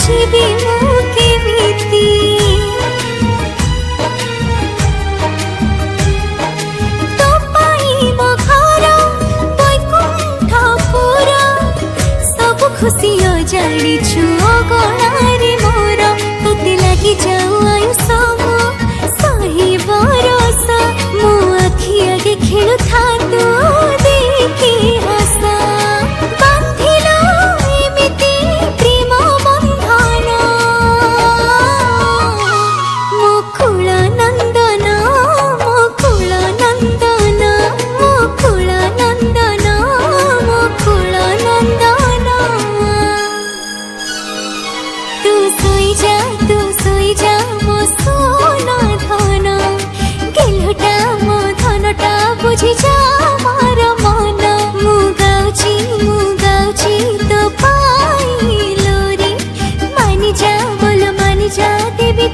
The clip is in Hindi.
जीवी मु केमिति तो पाई मो घर बैकुंठपुर सब खुशी जानी छु गणारे मोर तोते लगी जाऊ आयुष मो सही बरस मो आखि आगे खेलु था तो देखी हसा बांधिलो एमिति प्रेम बंधन मुकुल नंदन मुकुल नंदन मुकुल नंदन मुकुल नंदन तू सोई जा मो सोना धन गेलुटा मो धनटा बुझी जा मार मन मु गाउची तो पाइलो रे मानि जा बोल मानि जा देवी।